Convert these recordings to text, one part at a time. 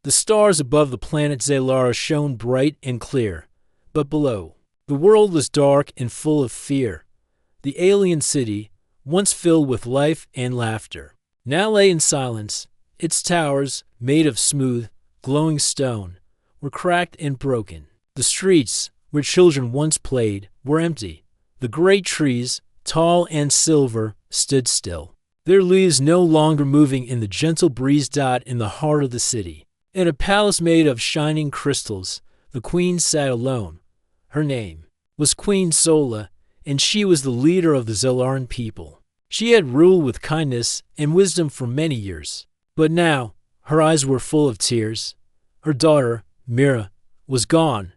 The stars above the planet Zalara shone bright and clear, but below, the world was dark and full of fear. The alien city, once filled with life and laughter, now lay in silence. Its towers, made of smooth, glowing stone, were cracked and broken. The streets, where children once played, were empty. The great trees, tall and silver, stood still, their leaves no longer moving in the gentle breeze. In the heart of the city, in a palace made of shining crystals, the queen sat alone. Her name was Queen Sola, and she was the leader of the Zelaran people. She had ruled with kindness and wisdom for many years, but now her eyes were full of tears. Her daughter, Mira, was gone.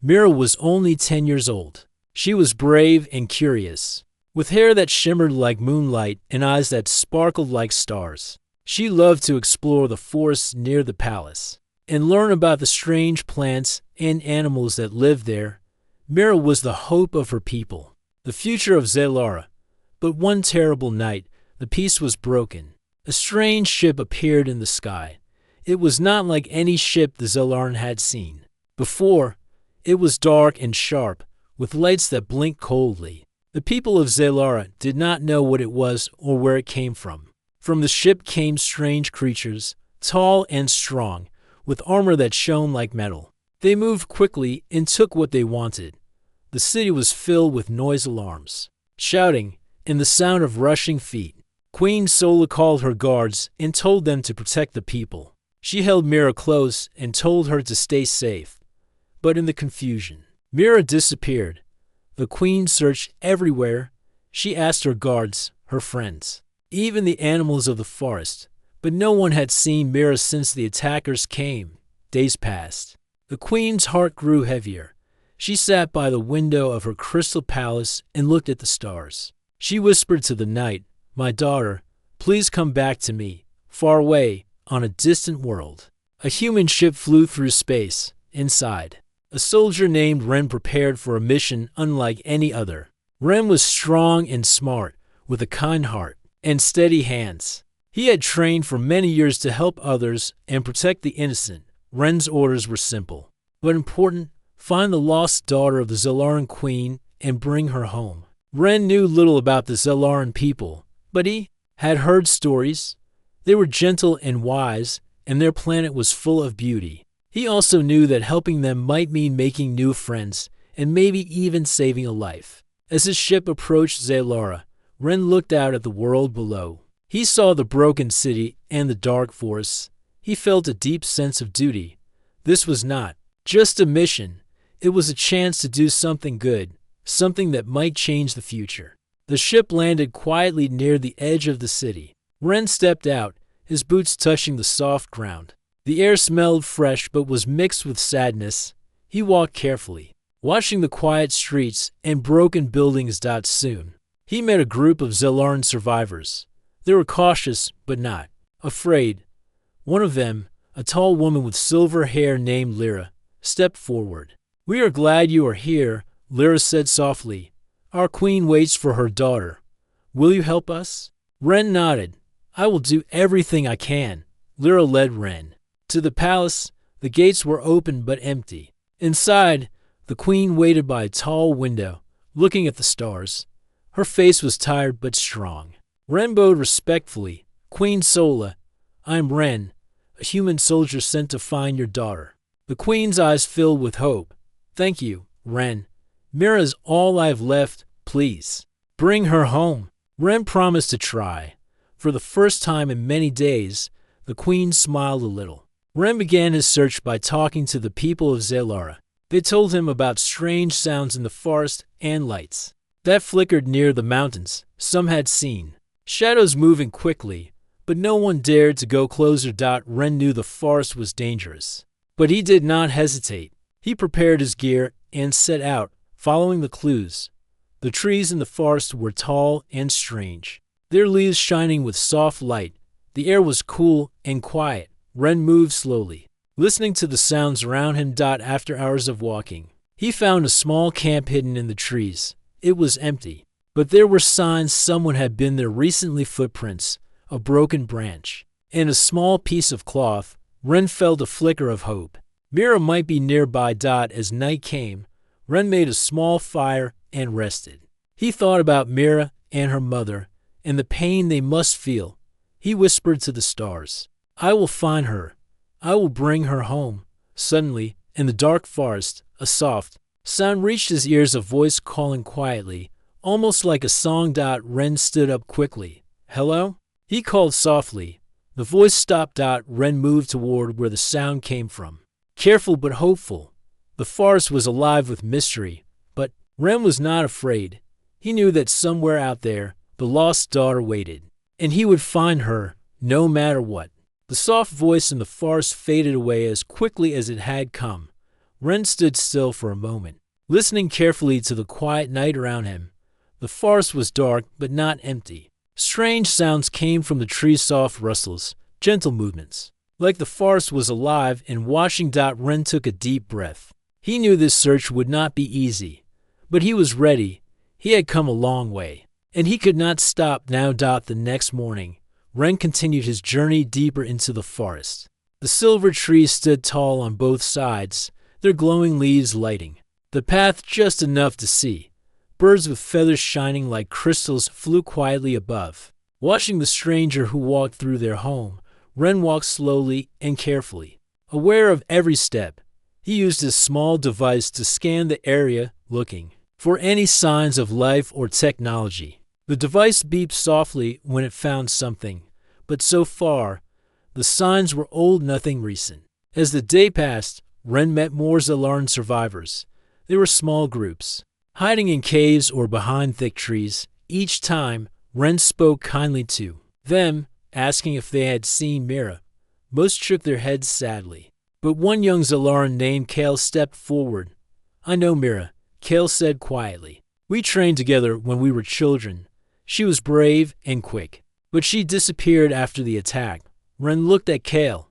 Mira was only 10 years old. She was brave and curious, with hair that shimmered like moonlight and eyes that sparkled like stars. She loved to explore the forests near the palace and learn about the strange plants and animals that lived there. Mira was the hope of her people, the future of Zalara. But one terrible night, the peace was broken. A strange ship appeared in the sky. It was not like any ship the Zelaran had seen before. It was dark and sharp, with lights that blinked coldly. The people of Zalara did not know what it was or where it came from. From the ship came strange creatures, tall and strong, with armor that shone like metal. They moved quickly and took what they wanted. The city was filled with noise alarms, shouting, and the sound of rushing feet. Queen Sola called her guards and told them to protect the people. She held Mira close and told her to stay safe. But in the confusion, Mira disappeared. The queen searched everywhere. She asked her guards, her friends, even the animals of the forest, but no one had seen Mira since the attackers came. Days passed. The queen's heart grew heavier. She sat by the window of her crystal palace and looked at the stars. She whispered to the night, "My daughter, please come back to me, far away, on a distant world." A human ship flew through space. Inside, a soldier named Ren prepared for a mission unlike any other. Ren was strong and smart, with a kind heart and steady hands. He had trained for many years to help others and protect the innocent. Ren's orders were simple, but important: find the lost daughter of the Zelaran queen and bring her home. Ren knew little about the Zelaran people, but he had heard stories. They were gentle and wise, and their planet was full of beauty. He also knew that helping them might mean making new friends and maybe even saving a life. As his ship approached Zalara, Ren looked out at the world below. He saw the broken city and the dark forests. He felt a deep sense of duty. This was not just a mission. It was a chance to do something good, something that might change the future. The ship landed quietly near the edge of the city. Ren stepped out, his boots touching the soft ground. The air smelled fresh but was mixed with sadness. He walked carefully, watching the quiet streets and broken buildings. Soon, he met a group of Zelaran survivors. They were cautious but not afraid. One of them, a tall woman with silver hair named Lyra, stepped forward. "We are glad you are here," Lyra said softly. "Our queen waits for her daughter. Will you help us?" Ren nodded. "I will do everything I can." Lyra led Ren to the palace. The gates were open but empty. Inside, the queen waited by a tall window, looking at the stars. Her face was tired but strong. Ren bowed respectfully. "Queen Sola, I am Ren, a human soldier sent to find your daughter." The queen's eyes filled with hope. "Thank you, Ren. Mira is all I have left. Please, bring her home." Ren promised to try. For the first time in many days, the queen smiled a little. Ren began his search by talking to the people of Zalara. They told him about strange sounds in the forest and lights that flickered near the mountains. Some had seen shadows moving quickly, but no one dared to go closer. Ren knew the forest was dangerous, but he did not hesitate. He prepared his gear and set out, following the clues. The trees in the forest were tall and strange, their leaves shining with soft light. The air was cool and quiet. Ren moved slowly, listening to the sounds around him. After hours of walking, he found a small camp hidden in the trees. It was empty, but there were signs someone had been there recently: footprints, a broken branch, and a small piece of cloth. Ren felt a flicker of hope. Mira might be nearby. As night came, Ren made a small fire and rested. He thought about Mira and her mother and the pain they must feel. He whispered to the stars, "I will find her. I will bring her home." Suddenly, in the dark forest, a soft sound reached his ears, a voice calling quietly, almost like a song. Ren stood up quickly. "Hello?" He called softly. The voice stopped. Ren moved toward where the sound came from. Careful but hopeful. The forest was alive with mystery, but Ren was not afraid. He knew that somewhere out there, the lost daughter waited, and he would find her, no matter what. The soft voice in the forest faded away as quickly as it had come. Ren stood still for a moment, listening carefully to the quiet night around him. The forest was dark, but not empty. Strange sounds came from the trees, soft rustles, gentle movements. Like the forest was alive and watching. Ren took a deep breath. He knew this search would not be easy, but he was ready. He had come a long way, and he could not stop now. The next morning, Ren continued his journey deeper into the forest. The silver trees stood tall on both sides, their glowing leaves lighting the path just enough to see. Birds with feathers shining like crystals flew quietly above. Watching the stranger who walked through their home, Ren walked slowly and carefully. Aware of every step, he used his small device to scan the area, looking for any signs of life or technology. The device beeped softly when it found something, but so far, the signs were old, nothing recent. As the day passed, Ren met more Zelaran survivors. They were small groups, hiding in caves or behind thick trees. Each time, Ren spoke kindly to them, asking if they had seen Mira. Most shook their heads sadly, but one young Zelaran named Kale stepped forward. "I know Mira," Kale said quietly. "We trained together when we were children. She was brave and quick, but she disappeared after the attack." Ren looked at Kale.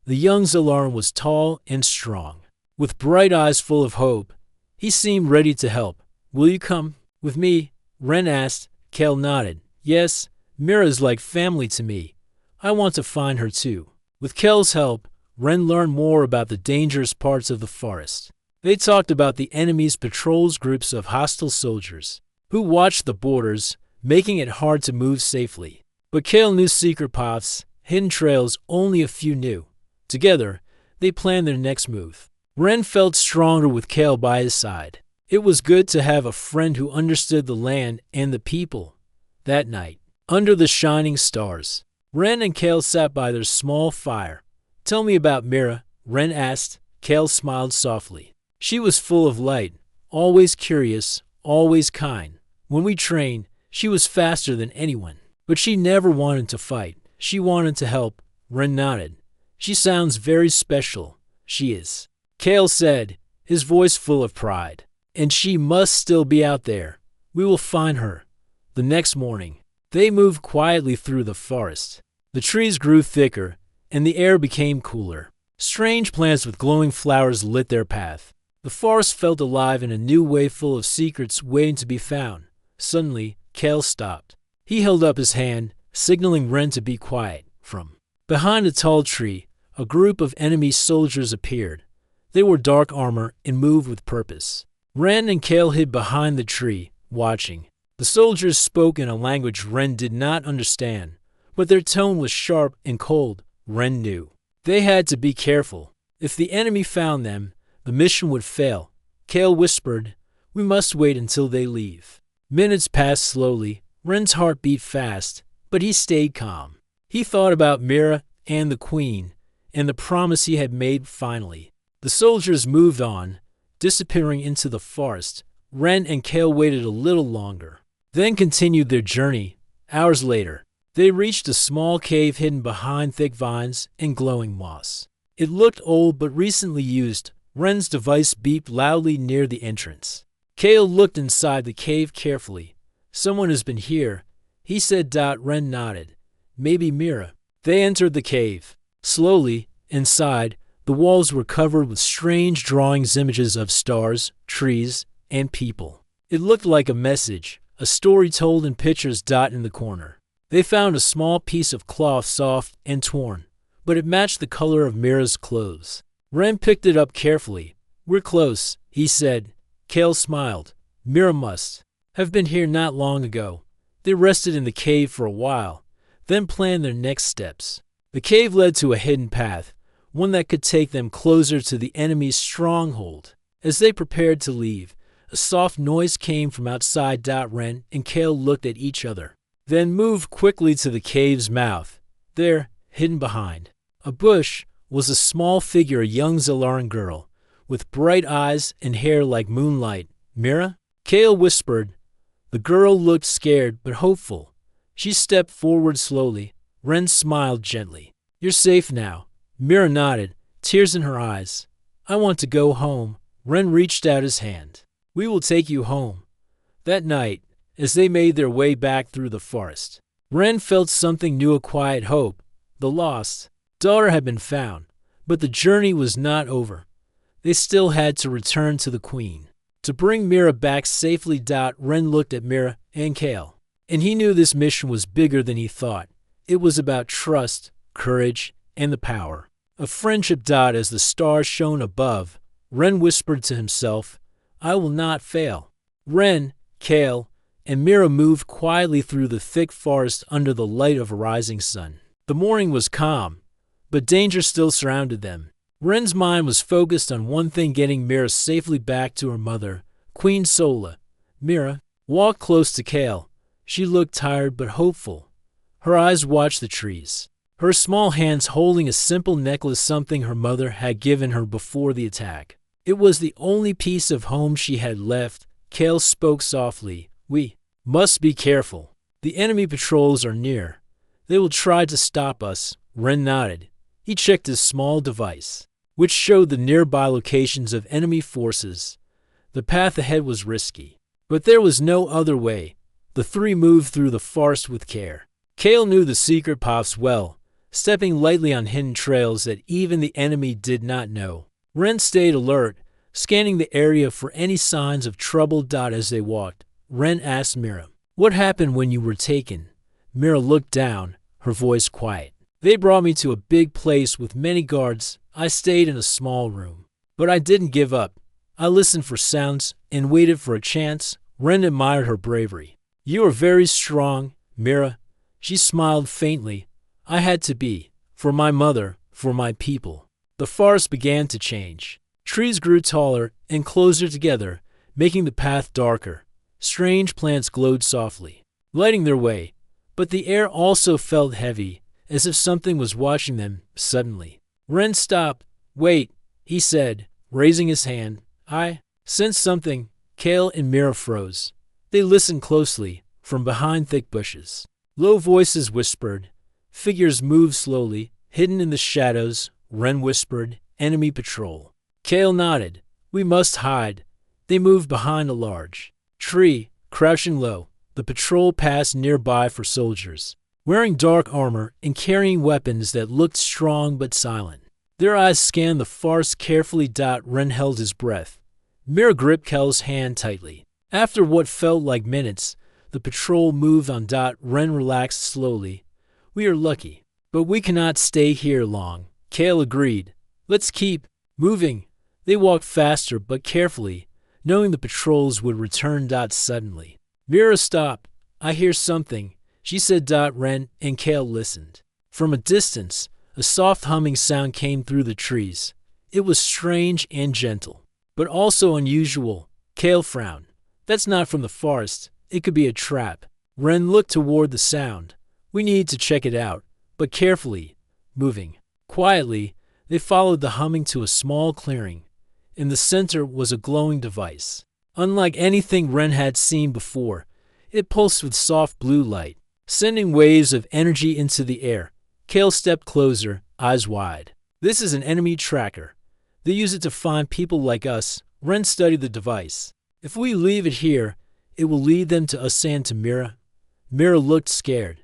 The young Zelaran was tall and strong, with bright eyes full of hope. He seemed ready to help. "Will you come with me?" Ren asked. Kale nodded. "Yes, Mira is like family to me. I want to find her too." With Kale's help, Ren learned more about the dangerous parts of the forest. They talked about the enemy's patrols, groups of hostile soldiers who watched the borders, making it hard to move safely. But Kale knew secret paths, hidden trails only a few knew. Together, they planned their next move. Ren felt stronger with Kale by his side. It was good to have a friend who understood the land and the people. That night, under the shining stars, Ren and Kale sat by their small fire. "Tell me about Mira," Ren asked. Kale smiled softly. "She was full of light, always curious, always kind. When we trained, she was faster than anyone. But she never wanted to fight. She wanted to help." Ren nodded. "She sounds very special." "She is," Kale said, his voice full of pride. "And she must still be out there. We will find her." The next morning, they moved quietly through the forest. The trees grew thicker, and the air became cooler. Strange plants with glowing flowers lit their path. The forest felt alive in a new way, full of secrets waiting to be found. Suddenly, Kale stopped. He held up his hand, signaling Ren to be quiet. From behind a tall tree, a group of enemy soldiers appeared. They wore dark armor and moved with purpose. Ren and Kale hid behind the tree, watching. The soldiers spoke in a language Ren did not understand, but their tone was sharp and cold. Ren knew they had to be careful. If the enemy found them, the mission would fail. Kale whispered, "We must wait until they leave." Minutes passed slowly. Ren's heart beat fast, but he stayed calm. He thought about Mira and the Queen, and the promise he had made. Finally, the soldiers moved on, disappearing into the forest. Ren and Kale waited a little longer, then continued their journey. Hours later, they reached a small cave hidden behind thick vines and glowing moss. It looked old but recently used. Ren's device beeped loudly near the entrance. Kale looked inside the cave carefully. "Someone has been here," he said. Ren nodded. "Maybe Mira." They entered the cave. Slowly, inside, the walls were covered with strange drawings, images of stars, trees, and people. It looked like a message, a story told in pictures. In the corner, they found a small piece of cloth, soft and torn. but it matched the color of Mira's clothes. Ren picked it up carefully. "We're close," he said. Kale smiled. "Mira must have been here not long ago." They rested in the cave for a while, then planned their next steps. The cave led to a hidden path, one that could take them closer to the enemy's stronghold. As they prepared to leave, a soft noise came from outside. Ren and Kale looked at each other, then moved quickly to the cave's mouth. There, hidden behind a bush, was a small figure, a young Zelaran girl, with bright eyes and hair like moonlight. "Mira?" Kale whispered. The girl looked scared but hopeful. She stepped forward slowly. Ren smiled gently. "You're safe now." Mira nodded, tears in her eyes. "I want to go home." Ren reached out his hand. "We will take you home." That night, as they made their way back through the forest, Ren felt something new, a quiet hope. The lost daughter had been found, but the journey was not over. They still had to return to the Queen to bring Mira back safely. Ren looked at Mira and Kale, and he knew this mission was bigger than he thought. It was about trust, courage, and the power of friendship. As the stars shone above, Ren whispered to himself, "I will not fail." Ren, Kale, and Mira moved quietly through the thick forest under the light of a rising sun. The morning was calm, but danger still surrounded them. Ren's mind was focused on one thing: getting Mira safely back to her mother, Queen Sola. Mira walked close to Kale. She looked tired but hopeful. Her eyes watched the trees, her small hands holding a simple necklace, something her mother had given her before the attack. It was the only piece of home she had left. Kale spoke softly. "We must be careful. The enemy patrols are near. They will try to stop us." Ren nodded. He checked his small device, which showed the nearby locations of enemy forces. The path ahead was risky, but there was no other way. The three moved through the forest with care. Kale knew the secret paths well, stepping lightly on hidden trails that even the enemy did not know. Ren stayed alert, scanning the area for any signs of trouble. As they walked, Ren asked Mira, "What happened when you were taken?" Mira looked down, her voice quiet. "They brought me to a big place with many guards. I stayed in a small room, but I didn't give up. I listened for sounds and waited for a chance." Ren admired her bravery. "You are very strong, Mira." She smiled faintly. "I had to be, for my mother, for my people." The forest began to change. Trees grew taller and closer together, making the path darker. Strange plants glowed softly, lighting their way, but the air also felt heavy, as if something was watching them. Suddenly, Ren stopped. "Wait," he said, raising his hand. "I sense something." Kale and Mira froze. They listened closely, from behind thick bushes. Low voices whispered. Figures moved slowly, hidden in the shadows. Ren whispered, "Enemy patrol." Kale nodded. "We must hide." They moved behind a large tree, crouching low. The patrol passed nearby for soldiers, wearing dark armor and carrying weapons that looked strong but silent. Their eyes scanned the forest carefully. Ren held his breath. Mira gripped Kale's hand tightly. After what felt like minutes, the patrol moved on. Ren relaxed slowly. "We are lucky, but we cannot stay here long." Kale agreed. "Let's keep moving." They walked faster but carefully, knowing the patrols would return. Suddenly, Mira stopped. "I hear something," she said. Ren and Kale listened. From a distance, a soft humming sound came through the trees. It was strange and gentle, but also unusual. Kale frowned. "That's not from the forest. It could be a trap." Ren looked toward the sound. "We need to check it out, but carefully." Moving quietly, they followed the humming to a small clearing. In the center was a glowing device. Unlike anything Ren had seen before, it pulsed with soft blue light, sending waves of energy into the air. Kale stepped closer, eyes wide. "This is an enemy tracker. They use it to find people like us." Ren studied the device. "If we leave it here, it will lead them to us and to Mira." Mira looked scared.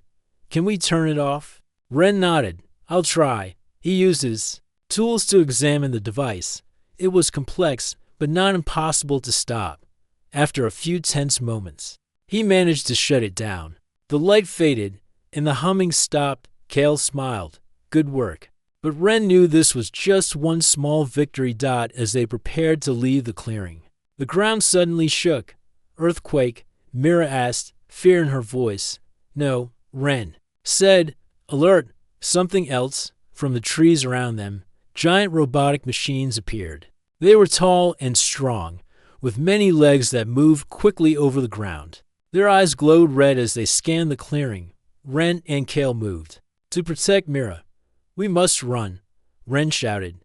"Can we turn it off?" Ren nodded. "I'll try." He used his tools to examine the device. It was complex, but not impossible to stop. After a few tense moments, he managed to shut it down. The light faded, and the humming stopped. Kale smiled. "Good work." But Ren knew this was just one small victory dot as they prepared to leave the clearing. The ground suddenly shook. Earthquake, Mira asked, fear in her voice. No, Ren said, alert, something else. From the trees around them, giant robotic machines appeared. They were tall and strong, with many legs that moved quickly over the ground. Their eyes glowed red as they scanned the clearing. Ren and Kale moved. To protect Mira. We must run, Ren shouted.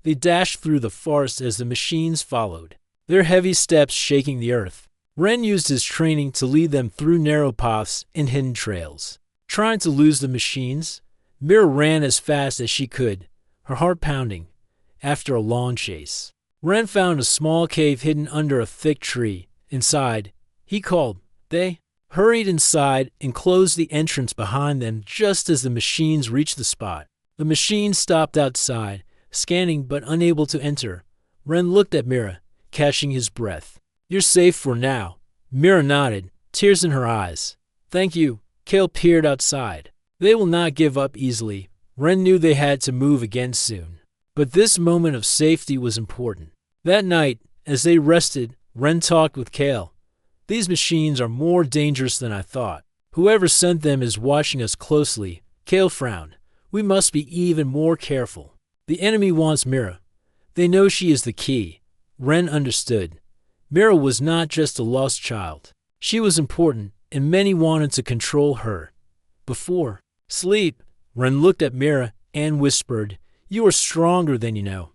They dashed through the forest as the machines followed, their heavy steps shaking the earth. Ren used his training to lead them through narrow paths and hidden trails. Trying to lose the machines, Mira ran as fast as she could, her heart pounding, after a long chase. Ren found a small cave hidden under a thick tree. Inside, he called. They hurried inside and closed the entrance behind them just as the machines reached the spot. The machine stopped outside, scanning but unable to enter. Ren looked at Mira, catching his breath. You're safe for now. Mira nodded, tears in her eyes. Thank you. Kale peered outside. They will not give up easily. Ren knew they had to move again soon. But this moment of safety was important. That night, as they rested, Ren talked with Kale. These machines are more dangerous than I thought. Whoever sent them is watching us closely. Kale frowned. We must be even more careful. The enemy wants Mira. They know she is the key. Ren understood. Mira was not just a lost child. She was important, and many wanted to control her. Before sleep, Ren looked at Mira and whispered, You are stronger than you know.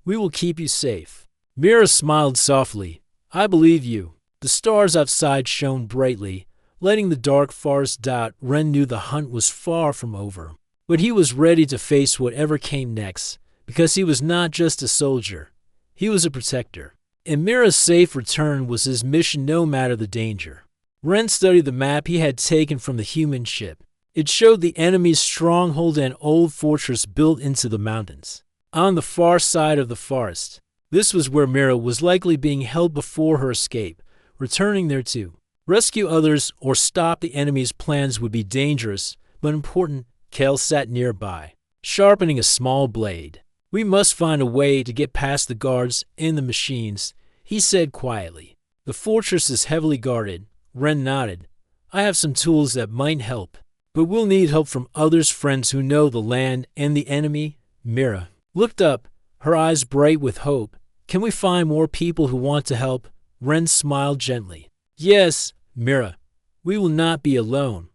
We will keep you safe. Mira smiled softly. I believe you. The stars outside shone brightly, lighting the dark forest dot. Ren knew the hunt was far from over. But he was ready to face whatever came next, because he was not just a soldier. He was a protector. And Mira's safe return was his mission no matter the danger. Ren studied the map he had taken from the human ship. It showed the enemy's stronghold and old fortress built into the mountains, on the far side of the forest. This was where Mira was likely being held before her escape. Returning there to rescue others or stop the enemy's plans would be dangerous, but important. Kale sat nearby, sharpening a small blade. We must find a way to get past the guards and the machines, he said quietly. The fortress is heavily guarded. Ren nodded. I have some tools that might help, but we'll need help from others, friends who know the land and the enemy. Mira looked up, her eyes bright with hope. Can we find more people who want to help? Ren smiled gently. Yes, Mira. We will not be alone.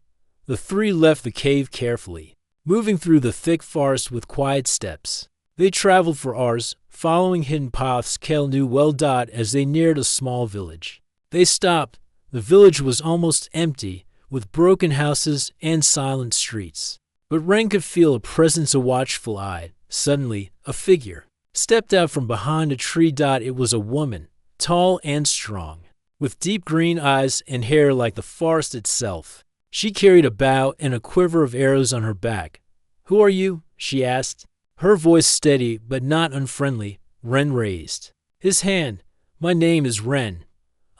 The three left the cave carefully, moving through the thick forest with quiet steps. They traveled for hours, following hidden paths Kale knew well. As they neared a small village, they stopped. The village was almost empty, with broken houses and silent streets. But Ren could feel a presence, a watchful eye. Suddenly, a figure stepped out from behind a tree. It was a woman, tall and strong, with deep green eyes and hair like the forest itself. She carried a bow and a quiver of arrows on her back. Who are you? She asked, her voice steady but not unfriendly. Ren raised his hand. My name is Ren.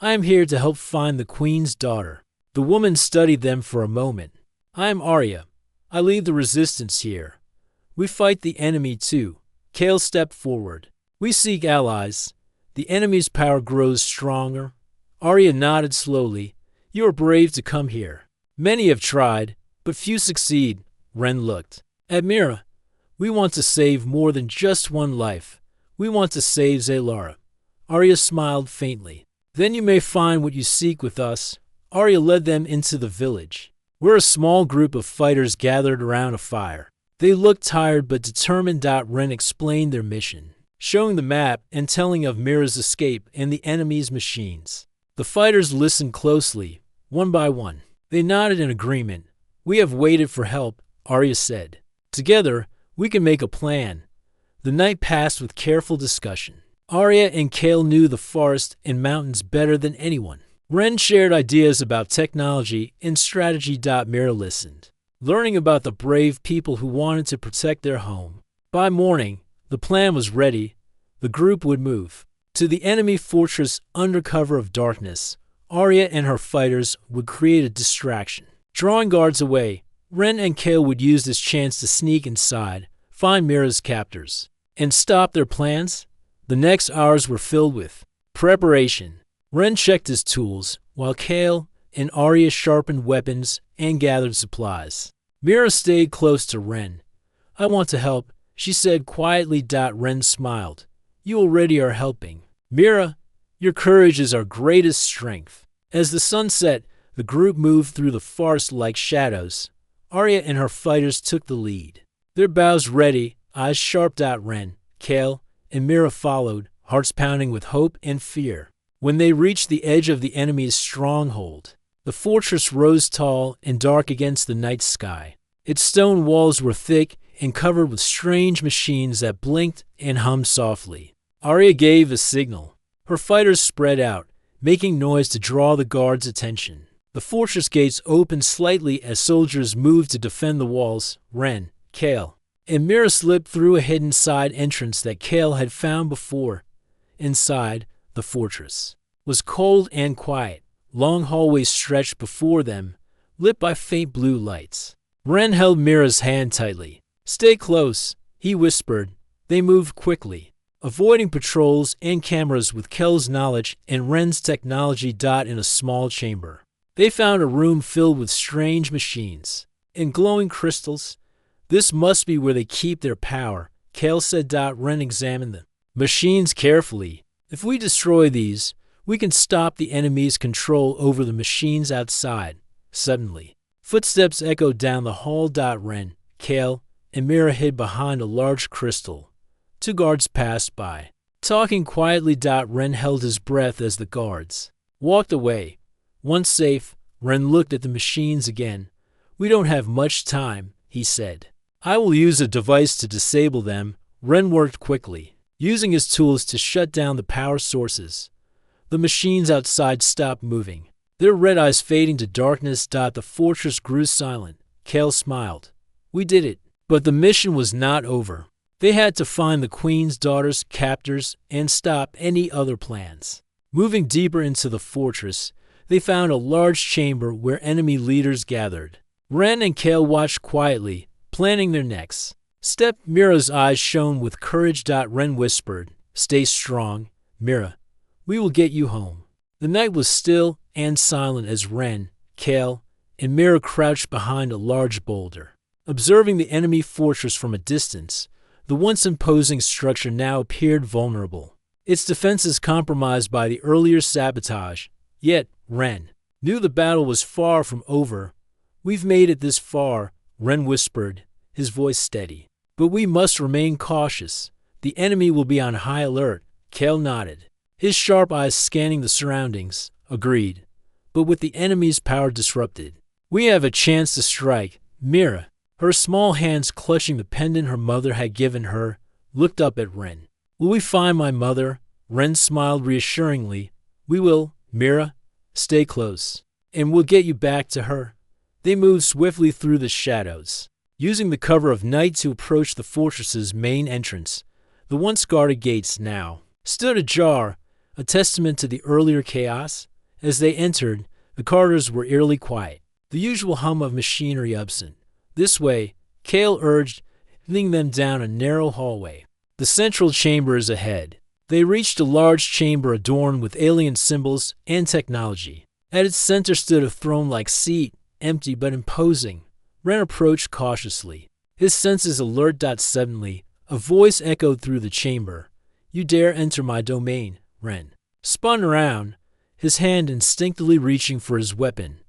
I am here to help find the queen's daughter. The woman studied them for a moment. I am Arya. I lead the resistance here. We fight the enemy too. Kale stepped forward. We seek allies. The enemy's power grows stronger. Arya nodded slowly. You are brave to come here. Many have tried, but few succeed. Ren looked at Mira. We want to save more than just one life. We want to save Zalara. Arya smiled faintly. Then you may find what you seek with us. Arya led them into the village, where a small group of fighters gathered around a fire. They looked tired but determined. Ren explained their mission, showing the map and telling of Mira's escape and the enemy's machines. The fighters listened closely, one by one. They nodded in agreement. We have waited for help, Arya said. Together, we can make a plan. The night passed with careful discussion. Arya and Kale knew the forest and mountains better than anyone. Ren shared ideas about technology and strategy. Mira listened, learning about the brave people who wanted to protect their home. By morning, the plan was ready. The group would move to the enemy fortress under cover of darkness. Arya and her fighters would create a distraction, drawing guards away. Ren and Kale would use this chance to sneak inside, find Mira's captors, and stop their plans. The next hours were filled with preparation. Ren checked his tools, while Kale and Arya sharpened weapons and gathered supplies. Mira stayed close to Ren. I want to help, she said quietly. Ren smiled. You already are helping. Mira, your courage is our greatest strength. As the sun set, the group moved through the forest-like shadows. Arya and her fighters took the lead. Their bows ready, eyes sharp. Ren, Kale, and Mira followed, hearts pounding with hope and fear. When they reached the edge of the enemy's stronghold, the fortress rose tall and dark against the night sky. Its stone walls were thick and covered with strange machines that blinked and hummed softly. Arya gave a signal. Her fighters spread out, making noise to draw the guards' attention. The fortress gates opened slightly as soldiers moved to defend the walls. Ren, Kale, and Mira slipped through a hidden side entrance that Kale had found before. Inside, the fortress was cold and quiet. Long hallways stretched before them, lit by faint blue lights. Ren held Mira's hand tightly. Stay close, he whispered. They moved quickly, avoiding patrols and cameras with Kel's knowledge and Ren's technology. In a small chamber, they found a room filled with strange machines and glowing crystals. This must be where they keep their power, Kel said. Ren examined the machines carefully. If we destroy these, we can stop the enemy's control over the machines outside. Suddenly, footsteps echoed down the hall. Ren, Kale, and Mira hid behind a large crystal. Two guards passed by, talking quietly. Ren held his breath as the guards walked away. Once safe, Ren looked at the machines again. We don't have much time, he said. I will use a device to disable them. Ren worked quickly, using his tools to shut down the power sources. The machines outside stopped moving, their red eyes fading to darkness. The fortress grew silent. Kale smiled. We did it. But the mission was not over. They had to find the queen's daughters, captors, and stop any other plans. Moving deeper into the fortress, they found a large chamber where enemy leaders gathered. Ren and Kale watched quietly, planning their next step. Mira's eyes shone with courage. Ren whispered, Stay strong, Mira. We will get you home. The night was still and silent as Ren, Kale, and Mira crouched behind a large boulder, observing the enemy fortress from a distance. The once imposing structure now appeared vulnerable, its defenses compromised by the earlier sabotage. Yet, Ren knew the battle was far from over. We've made it this far, Ren whispered, his voice steady. But we must remain cautious. The enemy will be on high alert. Kale nodded, his sharp eyes scanning the surroundings. Agreed. But with the enemy's power disrupted, we have a chance to strike. Mira, her small hands clutching the pendant her mother had given her, looked up at Ren. Will we find my mother? Ren smiled reassuringly. We will, Mira. Stay close, and we'll get you back to her. They moved swiftly through the shadows, using the cover of night to approach the fortress's main entrance. The once guarded gates now stood ajar, a testament to the earlier chaos. As they entered, the corridors were eerily quiet, the usual hum of machinery absent. This way, Kale urged, leading them down a narrow hallway. The central chamber is ahead. They reached a large chamber adorned with alien symbols and technology. At its center stood a throne-like seat, empty but imposing. Ren approached cautiously, his senses alert. Suddenly, a voice echoed through the chamber. You dare enter my domain, Ren spun around, his hand instinctively reaching for his weapon.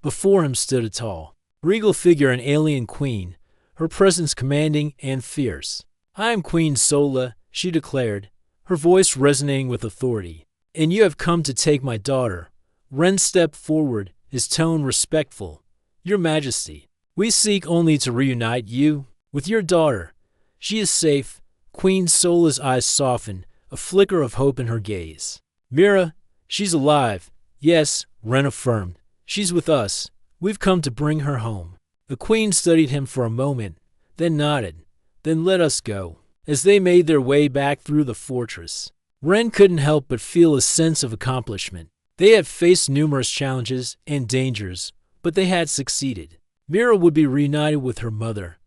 Before him stood a tall, regal figure, an alien queen, her presence commanding and fierce. I am Queen Sola, she declared, her voice resonating with authority. And you have come to take my daughter. Ren stepped forward, his tone respectful. Your Majesty, we seek only to reunite you with your daughter. She is safe. Queen Sola's eyes softened, a flicker of hope in her gaze. Mira, she's alive. Yes, Ren affirmed. She's with us. We've come to bring her home. The queen studied him for a moment, then nodded. Then let us go. As they made their way back through the fortress, Ren couldn't help but feel a sense of accomplishment. They had faced numerous challenges and dangers, but they had succeeded. Mira would be reunited with her mother.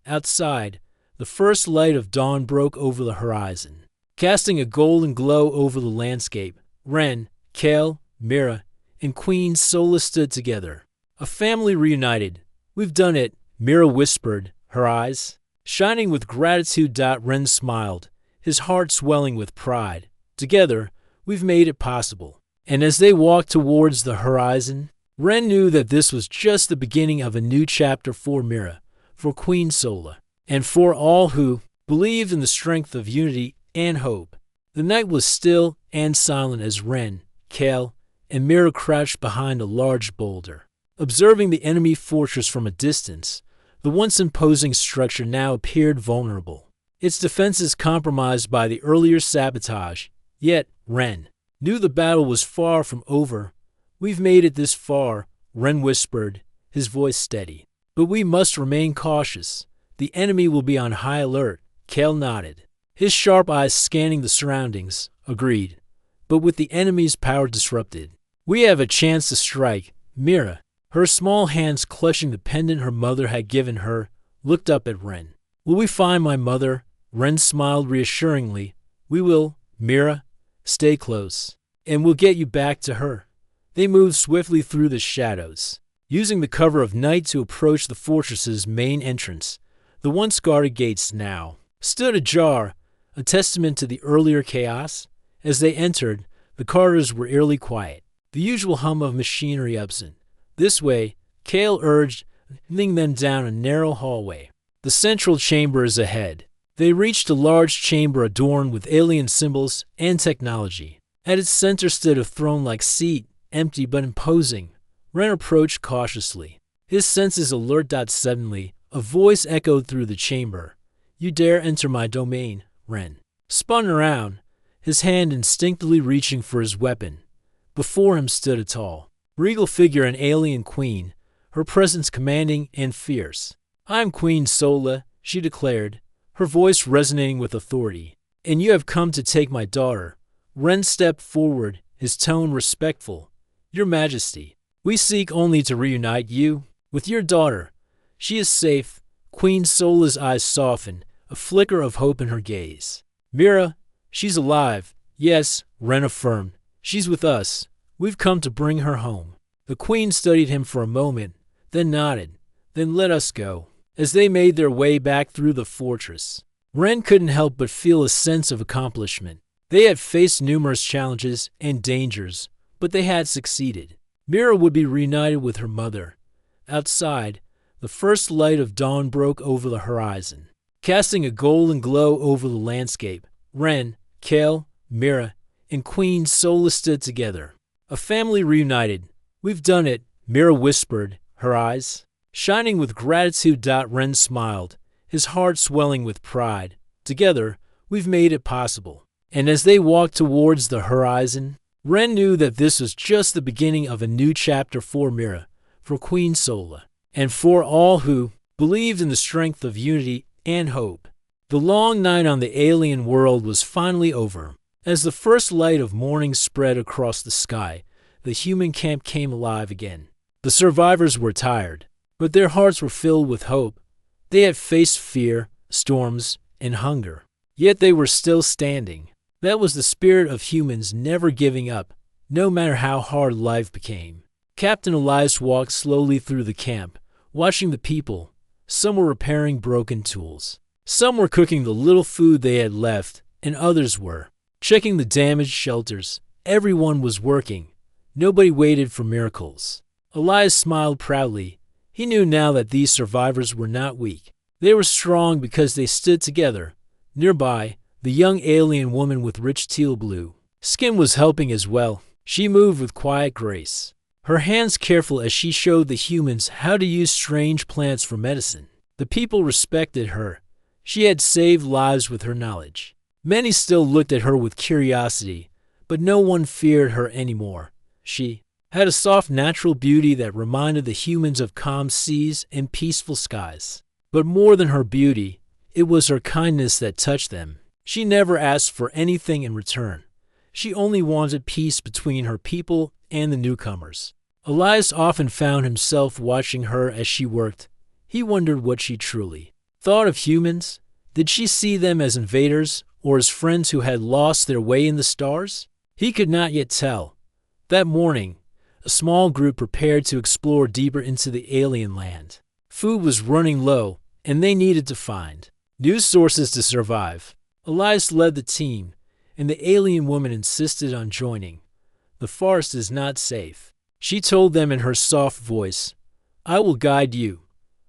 Outside, the first light of dawn broke over the horizon. Casting a golden glow over the landscape, Ren, Kale, Mira, and Queen Sola stood together. A family reunited. We've done it, Mira whispered, her eyes shining with gratitude. Ren smiled, his heart swelling with pride. Together, we've made it possible. And as they walked towards the horizon, Ren knew that this was just the beginning of a new chapter for Mira, for Queen Sola, and for all who believed in the strength of unity and hope. The night was still and silent as Ren, Kale, and Mira crouched behind a large boulder. Observing the enemy fortress from a distance, the once imposing structure now appeared vulnerable, its defenses compromised by the earlier sabotage. Yet, Ren knew the battle was far from over. We've made it this far, Ren whispered, his voice steady. But we must remain cautious. The enemy will be on high alert. Kale nodded, his sharp eyes scanning the surroundings. Agreed. But with the enemy's power disrupted, we have a chance to strike. Mira, her small hands clutching the pendant her mother had given her, looked up at Ren. Will we find my mother? Ren smiled reassuringly. We will, Mira. Stay close, and we'll get you back to her. They moved swiftly through the shadows, using the cover of night to approach the fortress's main entrance. The once guarded gates now stood ajar, a testament to the earlier chaos. As they entered, the corridors were eerily quiet, the usual hum of machinery absent. This way, Kale urged, leading them down a narrow hallway. The central chamber is ahead. They reached a large chamber adorned with alien symbols and technology. At its center stood a throne-like seat, empty but imposing. Ren approached cautiously, his senses alert. Suddenly, a voice echoed through the chamber. You dare enter my domain, Ren spun around, his hand instinctively reaching for his weapon. Before him stood a tall, regal figure, an alien queen, her presence commanding and fierce. I'm Queen Sola, she declared, her voice resonating with authority. And you have come to take my daughter. Ren stepped forward, his tone respectful. Your Majesty, we seek only to reunite you with your daughter. She is safe. Queen Sola's eyes softened, a flicker of hope in her gaze. Mira, she's alive. Yes, Ren affirmed. She's with us. We've come to bring her home. The queen studied him for a moment, then nodded. Then let us go. As they made their way back through the fortress, Ren couldn't help but feel a sense of accomplishment. They had faced numerous challenges and dangers, but they had succeeded. Mira would be reunited with her mother. Outside, the first light of dawn broke over the horizon, casting a golden glow over the landscape. Ren, Kale, Mira, and Queen Sola stood together. A family reunited. We've done it, Mira whispered, her eyes shining with gratitude. Ren smiled, his heart swelling with pride. Together, we've made it possible. And as they walked towards the horizon, Ren knew that this was just the beginning of a new chapter for Mira, for Queen Sola, and for all who believed in the strength of unity and hope. The long night on the alien world was finally over. As the first light of morning spread across the sky, the human camp came alive again. The survivors were tired, but their hearts were filled with hope. They had faced fear, storms, and hunger, yet they were still standing. That was the spirit of humans, never giving up, no matter how hard life became. Captain Elias walked slowly through the camp, watching the people. Some were repairing broken tools. Some were cooking the little food they had left, and others were checking the damaged shelters. Everyone was working. Nobody waited for miracles. Elias smiled proudly. He knew now that these survivors were not weak. They were strong because they stood together. Nearby, the young alien woman with rich teal blue skin was helping as well. She moved with quiet grace, her hands careful as she showed the humans how to use strange plants for medicine. The people respected her. She had saved lives with her knowledge. Many still looked at her with curiosity, but no one feared her anymore. She had a soft, natural beauty that reminded the humans of calm seas and peaceful skies. But more than her beauty, it was her kindness that touched them. She never asked for anything in return. She only wanted peace between her people and the newcomers. Elias often found himself watching her as she worked. He wondered what she truly thought of humans. Did she see them as invaders or as friends who had lost their way in the stars? He could not yet tell. That morning, a small group prepared to explore deeper into the alien land. Food was running low, and they needed to find news sources to survive. Elias led the team, and the alien woman insisted on joining. The forest is not safe, she told them in her soft voice. I will guide you.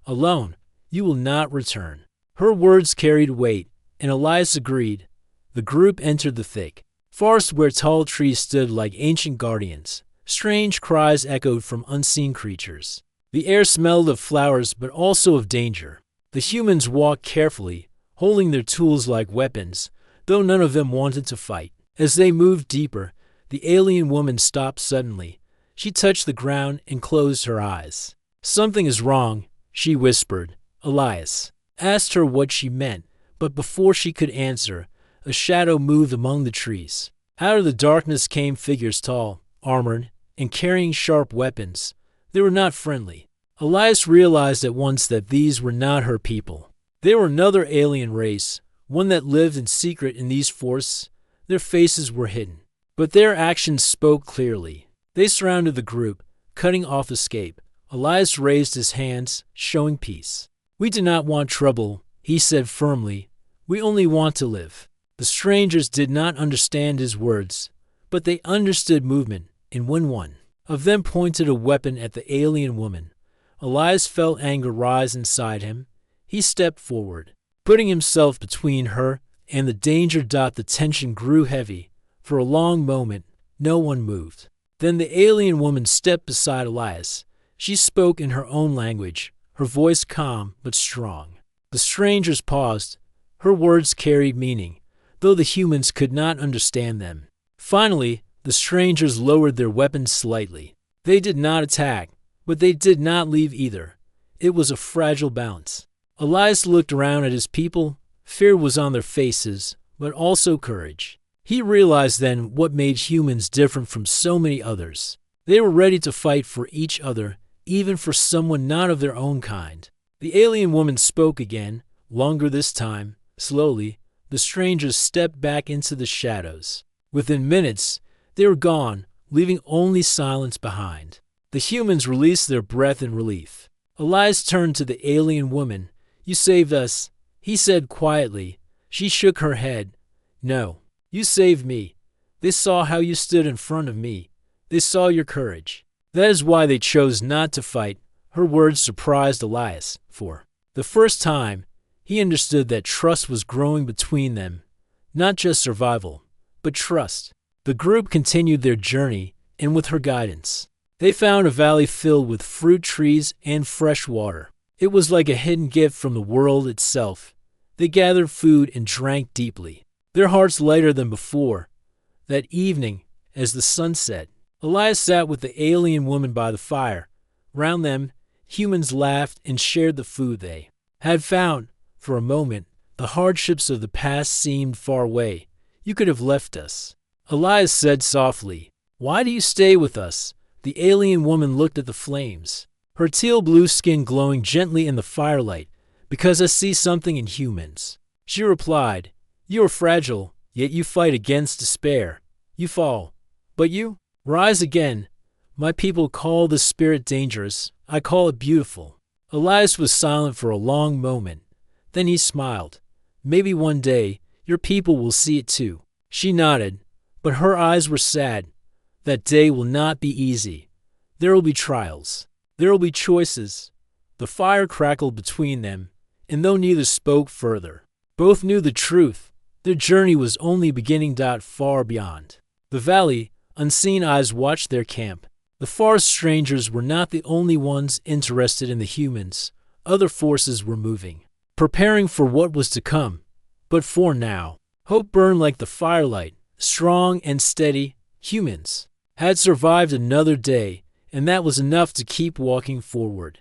Alone, you will not return. Her words carried weight, and Elias agreed. The group entered the thick forest where tall trees stood like ancient guardians. Strange cries echoed from unseen creatures. The air smelled of flowers but also of danger. The humans walked carefully, holding their tools like weapons, though none of them wanted to fight. As they moved deeper, the alien woman stopped suddenly. She touched the ground and closed her eyes. Something is wrong, she whispered. Elias asked her what she meant, but before she could answer, a shadow moved among the trees. Out of the darkness came figures tall, armored, and carrying sharp weapons. They were not friendly. Elias realized at once that these were not her people. They were another alien race, one that lived in secret in these forests. Their faces were hidden, but their actions spoke clearly. They surrounded the group, cutting off escape. Elias raised his hands, showing peace. We do not want trouble, he said firmly. We only want to live. The strangers did not understand his words, but they understood movement, and when one of them pointed a weapon at the alien woman, Elias felt anger rise inside him. He stepped forward, putting himself between her and the danger. The tension grew heavy. For a long moment, no one moved. Then the alien woman stepped beside Elias. She spoke in her own language, her voice calm but strong. The strangers paused. Her words carried meaning, though the humans could not understand them. Finally, the strangers lowered their weapons slightly. They did not attack, but they did not leave either. It was a fragile balance. Elias looked around at his people. Fear was on their faces, but also courage. He realized then what made humans different from so many others. They were ready to fight for each other, even for someone not of their own kind. The alien woman spoke again, longer this time. Slowly, the strangers stepped back into the shadows. Within minutes, they were gone, leaving only silence behind. The humans released their breath in relief. Elias turned to the alien woman. You saved us, he said quietly. She shook her head. No, you saved me. They saw how you stood in front of me. They saw your courage. That is why they chose not to fight. Her words surprised Elias. For the first time, he understood that trust was growing between them. Not just survival, but trust. The group continued their journey, and with her guidance, they found a valley filled with fruit trees and fresh water. It was like a hidden gift from the world itself. They gathered food and drank deeply, their hearts lighter than before. That evening, as the sun set, Elias sat with the alien woman by the fire. Round them, humans laughed and shared the food they had found. For a moment, the hardships of the past seemed far away. You could have left us. Elias said softly, Why do you stay with us? The alien woman looked at the flames, her teal-blue skin glowing gently in the firelight. Because I see something in humans. She replied, You are fragile, yet you fight against despair. You fall, but you rise again. My people call this spirit dangerous. I call it beautiful. Elias was silent for a long moment. Then he smiled. Maybe one day, your people will see it too. She nodded, but her eyes were sad. That day will not be easy. There will be trials. There will be choices. The fire crackled between them, and though neither spoke further, both knew the truth. Their journey was only beginning. Far beyond the valley, unseen eyes watched their camp. The forest strangers were not the only ones interested in the humans. Other forces were moving, preparing for what was to come. But for now, hope burned like the firelight, strong and steady. Humans had survived another day, and that was enough to keep walking forward.